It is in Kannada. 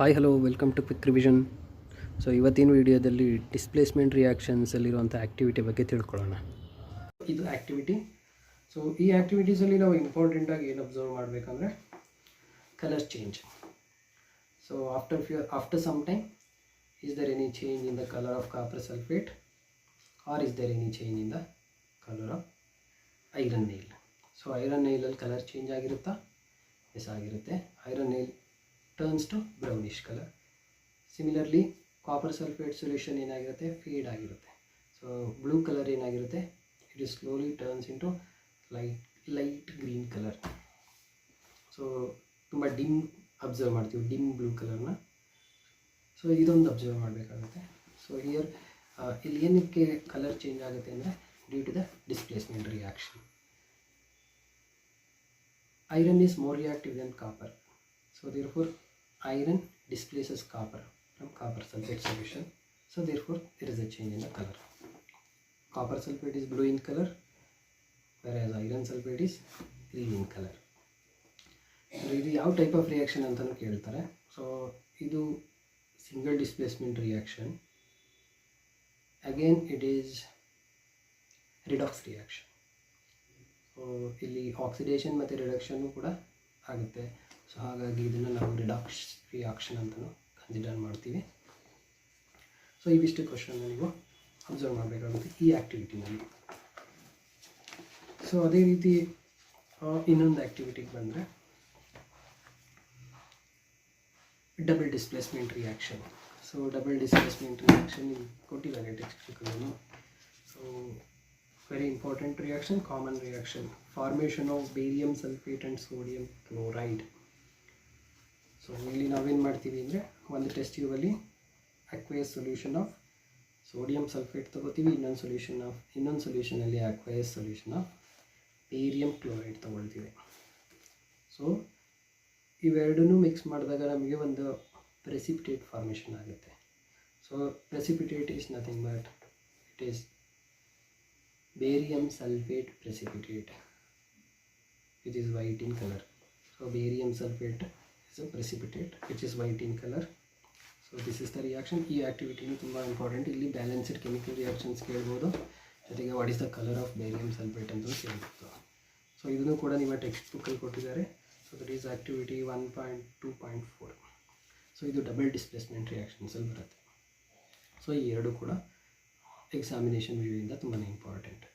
Hi hello welcome to quick revision. So ಇವತ್ತಿನ ವಿಡಿಯೋದಲ್ಲಿ ಡಿಸ್ಪ್ಲೇಸ್ಮೆಂಟ್ ರಿಯಾಕ್ಷನ್ಸಲ್ಲಿರುವಂಥ ಆ್ಯಕ್ಟಿವಿಟಿ ಬಗ್ಗೆ ತಿಳ್ಕೊಳ್ಳೋಣ. ಇದು ಆ್ಯಕ್ಟಿವಿಟಿ. ಸೊ ಈ ಆ್ಯಕ್ಟಿವಿಟೀಸಲ್ಲಿ ನಾವು ಇಂಪಾರ್ಟೆಂಟಾಗಿ ಏನು ಅಬ್ಸರ್ವ್ ಮಾಡಬೇಕಂದ್ರೆ colour change. So after some time is there any change in the colour of copper sulphate or is there any change in the colour of iron nail. So iron ನೈಲಲ್ಲಿ ಕಲರ್ ಚೇಂಜ್ ಆಗಿರುತ್ತಾ? ಎಸ್ ಆಗಿರುತ್ತೆ. ಐರನ್ ನೈಲ್ turns to brownish color. Similarly copper sulfate solution ಏನಾಗಿರುತ್ತೆ, ಫೇಡ್ ಆಗಿರುತ್ತೆ. ಸೊ ಬ್ಲೂ ಕಲರ್ ಏನಾಗಿರುತ್ತೆ, it is slowly turns into light green colour. So ತುಂಬ ಡಿಮ್ ಅಬ್ಸರ್ವ್ ಮಾಡ್ತೀವಿ, ಡಿಮ್ ಬ್ಲೂ ಕಲರ್ನ. ಸೊ ಇದೊಂದು ಅಬ್ಸರ್ವ್ ಮಾಡಬೇಕಾಗುತ್ತೆ. ಸೊ ಹಿಯರ್ ಇಲ್ಲಿ ಏನಕ್ಕೆ ಕಲರ್ ಚೇಂಜ್ ಆಗುತ್ತೆ ಅಂದರೆ due to the displacement reaction. Iron is more reactive than copper. So therefore iron displaces copper from copper sulfate solution. So therefore there is a change in the color. Copper sulfate is blue in color, whereas iron sulfate is green in color. So ಇದು ಯಾವ ಟೈಪ್ ಆಫ್ ರಿಯಾಕ್ಷನ್ ಅಂತಲೂ ಕೇಳ್ತಾರೆ. ಸೊ ಇದು single displacement reaction. Again it is redox reaction. So ಇಲ್ಲಿ ಆಕ್ಸಿಡೇಷನ್ ಮತ್ತು ರಿಡಕ್ಷನ್ನು ಕೂಡ ಆಗುತ್ತೆ. ಸೊ ಹಾಗಾಗಿ ಇದನ್ನು ನಾವು ರಿಡಾಕ್ಸ್ ರಿಯಾಕ್ಷನ್ ಅಂತಲೂ ಕನ್ಸಿಡರ್ ಮಾಡ್ತೀವಿ. ಸೊ ಇವಿಷ್ಟು ಕ್ವಶನ್ನ ನೀವು ಅಬ್ಸರ್ವ್ ಮಾಡಬೇಕಾಗುತ್ತೆ ಈ ಆ್ಯಕ್ಟಿವಿಟಿನಲ್ಲಿ. ಸೊ ಅದೇ ರೀತಿ ಇನ್ನೊಂದು ಆ್ಯಕ್ಟಿವಿಟಿಗೆ ಬಂದರೆ double displacement reaction. So double displacement reaction ಕೊಟ್ಟಿದ್ದಾರೆ ಟೆಕ್ಸ್ಟ್ ಬುಕ್ಕನ್ನು. So very important reaction, common reaction, formation of barium sulphate and sodium chloride. So ಇಲ್ಲಿ ನಾವೇನು ಮಾಡ್ತೀವಿ ಅಂದರೆ ಒಂದು ಟೆಸ್ಟ್ ಟ್ಯೂಬಲ್ಲಿ aqueous solution of sodium sulphate ತೊಗೋತೀವಿ, ಇನ್ನೊಂದು ಸೊಲ್ಯೂಷನಲ್ಲಿ aqueous solution of barium chloride ತೊಗೊಳ್ತೀವಿ. ಸೊ ಇವೆರಡನ್ನೂ ಮಿಕ್ಸ್ ಮಾಡಿದಾಗ ನಮಗೆ ಒಂದು ಪ್ರೆಸಿಪಿಟೇಟ್ ಫಾರ್ಮೇಷನ್ ಆಗುತ್ತೆ. So precipitate is nothing but it is barium sulphate precipitate which is white in color. So barium sulfate is a precipitate which is white in color. So this is the reaction. ಈ ಆ್ಯಕ್ಟಿವಿಟಿ ತುಂಬ ಇಂಪಾರ್ಟೆಂಟ್. ಇಲ್ಲಿ ಬ್ಯಾಲೆನ್ಸ್ಡ್ ಕೆಮಿಕಲ್ ರಿಯಾಕ್ಷನ್ಸ್ ಕೇಳ್ಬೋದು, ಜೊತೆಗೆ what is the colour of barium sulphate ಅಂತ ಕೇಳ್ಬೋದು. ಸೊ ಇದನ್ನು ಕೂಡ ನಿಮ್ಮ ಟೆಕ್ಸ್ಟ್ ಬುಕ್ಕಲ್ಲಿ ಕೊಟ್ಟಿದ್ದಾರೆ. So that is activity 1.2.4. So ಇದು ಡಬಲ್ ಡಿಸ್ಪ್ಲೇಸ್ಮೆಂಟ್ ರಿಯಾಕ್ಷನ್ಸಲ್ಲಿ ಬರುತ್ತೆ. ಸೊ ಈ ಎರಡು ಕೂಡ ಎಕ್ಸಾಮಿನೇಷನ್ ವ್ಯೂಯಿಂದ ತುಂಬಾ ಇಂಪಾರ್ಟೆಂಟ್.